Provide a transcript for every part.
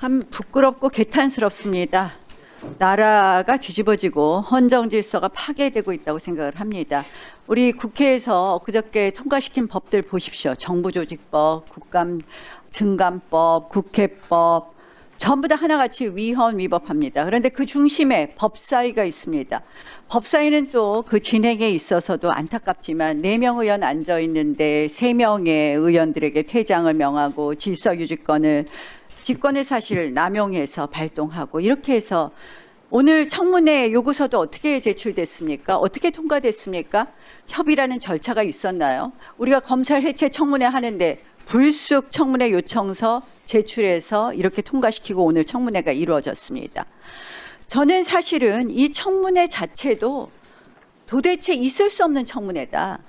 참 부끄럽고 개탄스럽습니다. 나라가 뒤집어지고 헌정 질서가 파괴되고 있다고 생각을 합니다. 우리 국회에서 그저께 통과시킨 법들 보십시오. 정부조직법, 국감 증감법, 국회법 전부 다 하나같이 위헌 위법합니다. 그런데 그 중심에 법사위가 있습니다. 법사위는 또 그 진행에 있어서도 안타깝지만 4명 의원 앉아 있는데 3명의 의원들에게 퇴장을 명하고 질서유지권을 직권의 사실을 남용해서 발동하고 이렇게 해서 오늘 청문회 요구서도 어떻게 제출됐습니까? 어떻게 통과됐습니까? 협의라는 절차가 있었나요? 우리가 검찰 해체 청문회 하는데 불쑥 청문회 요청서 제출해서 이렇게 통과시키고 오늘 청문회가 이루어졌습니다. 저는 사실은 이 청문회 자체도 도대체 있을 수 없는 청문회다.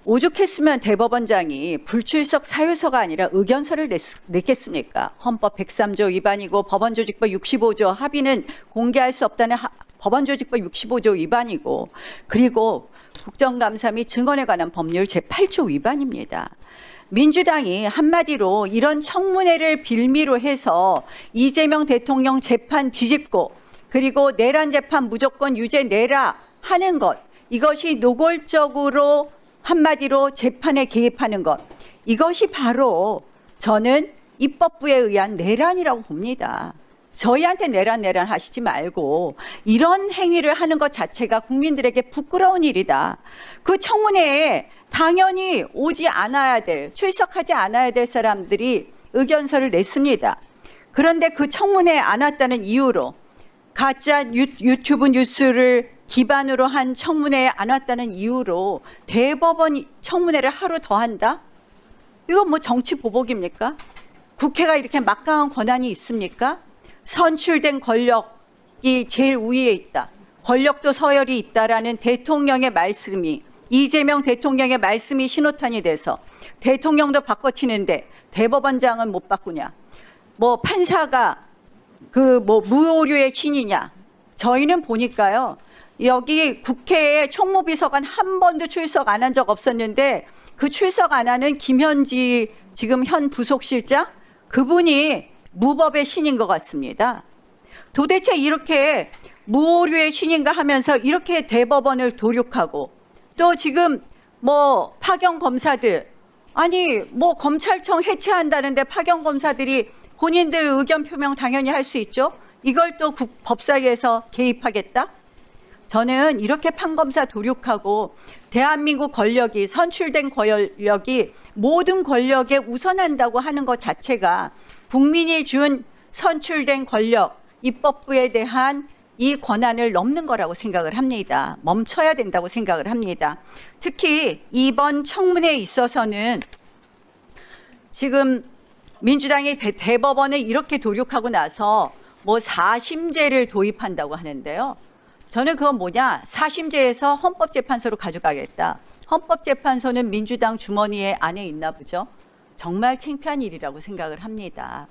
오죽했으면 대법원장이 불출석 사유서가 아니라 의견서를 냈겠습니까? 헌법 103조 위반이고 법원조직법 65조 합의는 공개할 수 없다는 법원조직법 65조 위반이고 그리고 국정감사 및 증언에 관한 법률 제8조 위반입니다. 민주당이 한마디로 이런 청문회를 빌미로 해서 이재명 대통령 재판 뒤집고 그리고 내란 재판 무조건 유죄 내라 하는 것, 이것이 노골적으로 한마디로 재판에 개입하는 것, 이것이 바로 저는 입법부에 의한 내란이라고 봅니다. 저희한테 내란 하시지 말고 이런 행위를 하는 것 자체가 국민들에게 부끄러운 일이다. 그 청문회에 당연히 오지 않아야 될, 출석하지 않아야 될 사람들이 의견서를 냈습니다. 그런데 그 청문회에 안 왔다는 이유로 가짜 유튜브 뉴스를 기반으로 한 청문회에 안 왔다는 이유로 대법원 청문회를 하루 더 한다? 이건 뭐 정치 보복입니까? 국회가 이렇게 막강한 권한이 있습니까? 선출된 권력이 제일 우위에 있다. 권력도 서열이 있다라는 대통령의 말씀이, 이재명 대통령의 말씀이 신호탄이 돼서 대통령도 바꿔치는데 대법원장은 못 바꾸냐? 뭐 판사가 무오류의 신이냐? 저희는 보니까요. 여기 국회에 총무비서관 한 번도 출석 안 한 적 없었는데 그 출석 안 하는 김현지 지금 현 부속실장 그분이 무법의 신인 것 같습니다. 도대체 이렇게 무오류의 신인가 하면서 이렇게 대법원을 도륙하고 또 지금 뭐 파견 검사들 아니 뭐 검찰청 해체한다는데 파견 검사들이 본인들 의견 표명 당연히 할 수 있죠. 이걸 또 법사위에서 개입하겠다? 저는 이렇게 판검사 도륙하고 대한민국 권력이 선출된 권력이 모든 권력에 우선한다고 하는 것 자체가 국민이 준 선출된 권력, 입법부에 대한 이 권한을 넘는 거라고 생각을 합니다. 멈춰야 된다고 생각을 합니다. 특히 이번 청문회에 있어서는 지금 민주당이 대법원을 이렇게 도륙하고 나서 뭐 사심제를 도입한다고 하는데요. 저는 그건 뭐냐? 사심제에서 헌법재판소로 가져가겠다. 헌법재판소는 민주당 주머니에 안에 있나 보죠. 정말 창피한 일이라고 생각을 합니다.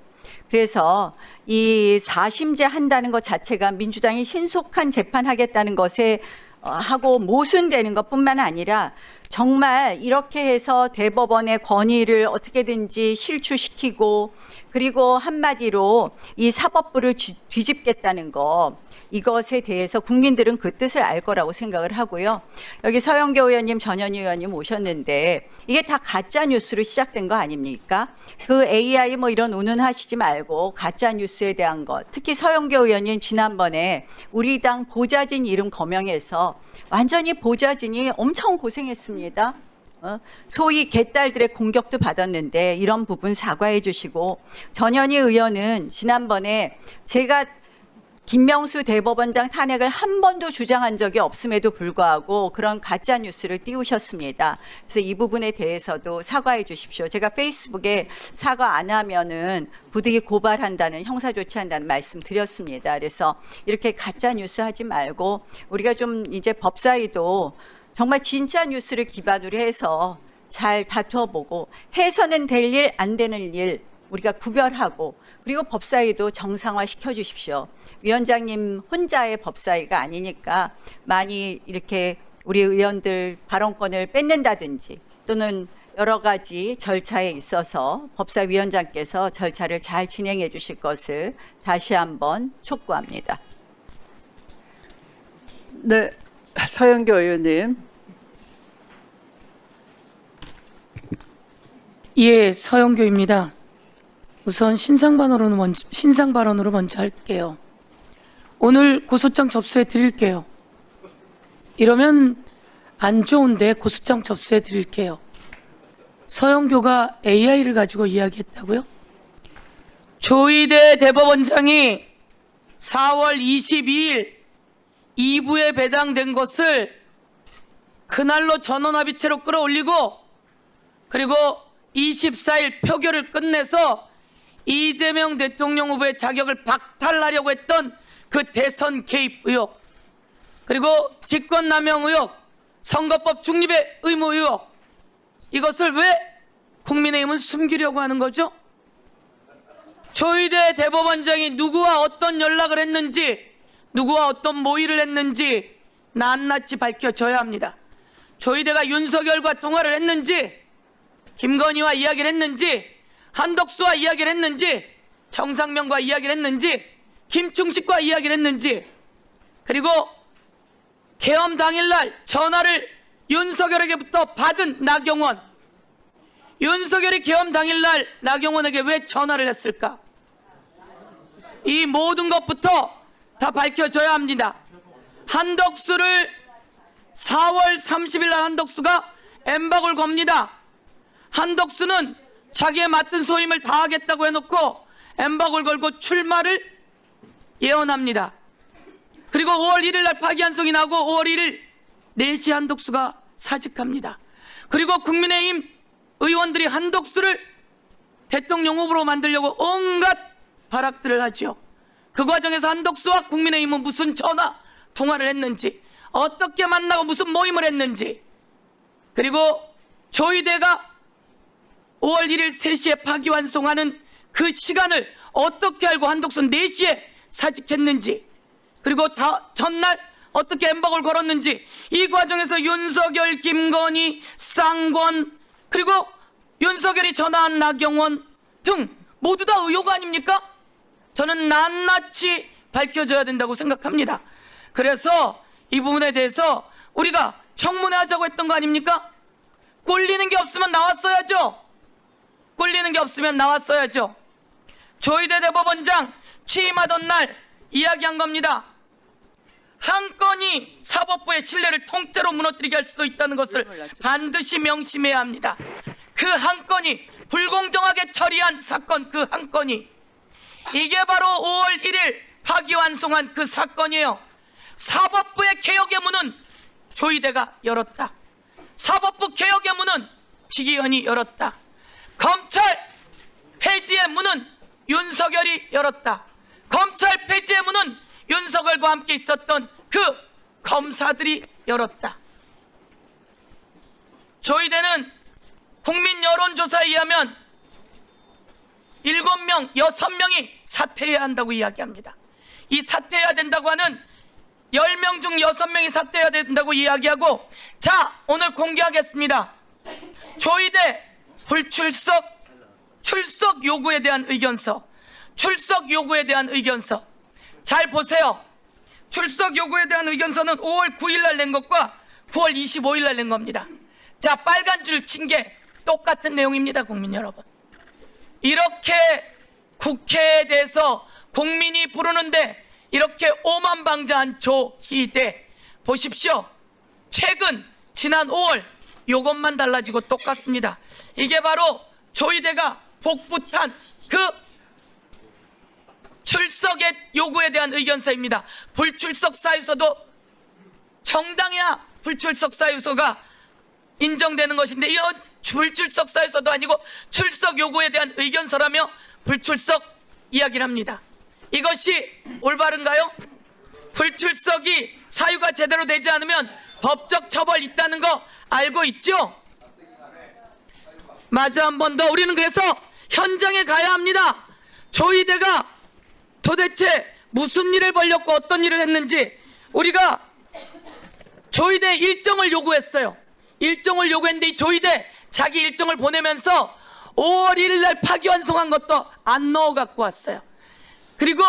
그래서 이 사심제 한다는 것 자체가 민주당이 신속한 재판하겠다는 것에 하고 모순되는 것뿐만 아니라 정말 이렇게 해서 대법원의 권위를 어떻게든지 실추시키고 그리고 한마디로 이 사법부를 뒤집겠다는 것, 이것에 대해서 국민들은 그 뜻을 알 거라고 생각을 하고요. 여기 서영교 의원님, 전현희 의원님 오셨는데 이게 다 가짜 뉴스로 시작된 거 아닙니까? 그 AI 뭐 이런 운운하시지 말고 가짜 뉴스에 대한 것. 특히 서영교 의원님 지난번에 우리 당 보좌진 이름 거명해서 완전히 보좌진이 엄청 고생했습니다. 소위 개딸들의 공격도 받았는데 이런 부분 사과해 주시고 전현희 의원은 지난번에 제가 김명수 대법원장 탄핵을 한 번도 주장한 적이 없음에도 불구하고 그런 가짜 뉴스를 띄우셨습니다. 그래서 이 부분에 대해서도 사과해 주십시오. 제가 페이스북에 사과 안 하면은 부득이 고발한다는 형사 조치한다는 말씀 드렸습니다. 그래서 이렇게 가짜 뉴스 하지 말고 우리가 좀 이제 법사위도 정말 진짜 뉴스를 기반으로 해서 잘 다투어보고 해서는 될 일, 안 되는 일 우리가 구별하고 그리고 법사위도 정상화 시켜주십시오. 위원장님 혼자의 법사위가 아니니까 많이 이렇게 우리 의원들 발언권을 뺏는다든지 또는 여러 가지 절차에 있어서 법사위원장께서 절차를 잘 진행해 주실 것을 다시 한번 촉구합니다. 네, 서영교 의원님. 예, 서영교입니다. 우선 신상 발언으로 먼저 할게요. 오늘 고소장 접수해 드릴게요. 이러면 안 좋은데 고소장 접수해 드릴게요. 서영교가 AI를 가지고 이야기했다고요? 조희대 대법원장이 4월 22일 2부에 배당된 것을 그날로 전원합의체로 끌어올리고 그리고 24일 표결을 끝내서 이재명 대통령 후보의 자격을 박탈하려고 했던 그 대선 개입 의혹, 그리고 직권남용 의혹, 선거법 중립의 의무 의혹, 이것을 왜 국민의힘은 숨기려고 하는 거죠? 조희대 대법원장이 누구와 어떤 연락을 했는지, 누구와 어떤 모의를 했는지 낱낱이 밝혀져야 합니다. 조희대가 윤석열과 통화를 했는지, 김건희와 이야기를 했는지, 한덕수와 이야기를 했는지, 정상명과 이야기를 했는지, 김충식과 이야기를 했는지, 그리고 계엄 당일날 전화를 윤석열에게부터 받은 나경원, 윤석열이 계엄 당일날 나경원에게 왜 전화를 했을까? 이 모든 것부터 다 밝혀져야 합니다. 한덕수를 4월 30일 날 한덕수가 엠박을 겁니다. 한덕수는 자기의 맡은 소임을 다하겠다고 해놓고 엠박을 걸고 출마를 예언합니다. 그리고 5월 1일 날 파기환송이 나고 5월 1일 4시 한덕수가 사직합니다. 그리고 국민의힘 의원들이 한덕수를 대통령 후보로 만들려고 온갖 발악들을 하죠. 그 과정에서 한덕수와 국민의힘은 무슨 전화 통화를 했는지, 어떻게 만나고 무슨 모임을 했는지, 그리고 조희대가 5월 1일 3시에 파기환송하는 그 시간을 어떻게 알고 한덕수는 4시에 사직했는지, 그리고 전날 어떻게 엠박을 걸었는지, 이 과정에서 윤석열, 김건희, 쌍권, 그리고 윤석열이 전화한 나경원 등 모두 다 의혹 아닙니까? 저는 낱낱이 밝혀져야 된다고 생각합니다. 그래서 이 부분에 대해서 우리가 청문회 하자고 했던 거 아닙니까? 꼴리는 게 없으면 나왔어야죠. 꼴리는 게 없으면 나왔어야죠. 조희대 대법원장 취임하던 날 이야기한 겁니다. 한 건이 사법부의 신뢰를 통째로 무너뜨리게 할 수도 있다는 것을 반드시 명심해야 합니다. 그 한 건이 불공정하게 처리한 사건, 그 한 건이 이게 바로 5월 1일 파기환송한 그 사건이에요. 사법부의 개혁의 문은 조희대가 열었다. 사법부 개혁의 문은 지기현이 열었다. 검찰 폐지의 문은 윤석열이 열었다. 검찰 폐지의 문은 윤석열과 함께 있었던 그 검사들이 열었다. 조희대는 국민 여론조사에 의하면 7명, 6명이 사퇴해야 한다고 이야기합니다. 이 사퇴해야 된다고 하는 10명 중 6명이 사퇴해야 된다고 이야기하고, 자, 오늘 공개하겠습니다. 조희대 출석 요구에 대한 의견서, 출석 요구에 대한 의견서. 잘 보세요. 출석 요구에 대한 의견서는 5월 9일 날 낸 것과 9월 25일 날 낸 겁니다. 자, 빨간 줄 친 게 똑같은 내용입니다, 국민 여러분. 이렇게 국회에 대해서 국민이 부르는데 이렇게 오만방자한 조희대, 보십시오. 최근 지난 5월 요것만 달라지고 똑같습니다. 이게 바로 조희대가 복붙한 그 출석의 요구에 대한 의견서입니다. 불출석 사유서도 정당해야 불출석 사유서가 인정되는 것인데, 이 불출석 사유서도 아니고 출석 요구에 대한 의견서라며 불출석 이야기를 합니다. 이것이 올바른가요? 불출석이 사유가 제대로 되지 않으면 법적 처벌 있다는 거 알고 있죠? 마저 한 번 더, 우리는 그래서 현장에 가야 합니다. 조희대가 도대체 무슨 일을 벌였고 어떤 일을 했는지 우리가 조희대 일정을 요구했어요. 일정을 요구했는데 이 조희대 자기 일정을 보내면서 5월 1일 날 파기환송한 것도 안 넣어 갖고 왔어요. 그리고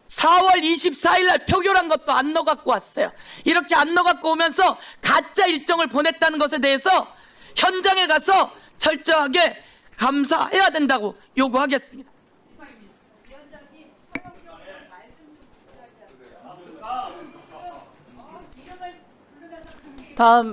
4월 24일 날 표결한 것도 안 넣어 갖고 왔어요. 이렇게 안 넣어 갖고 오면서 가짜 일정을 보냈다는 것에 대해서 현장에 가서 철저하게 감사해야 된다고 요구하겠습니다. 다음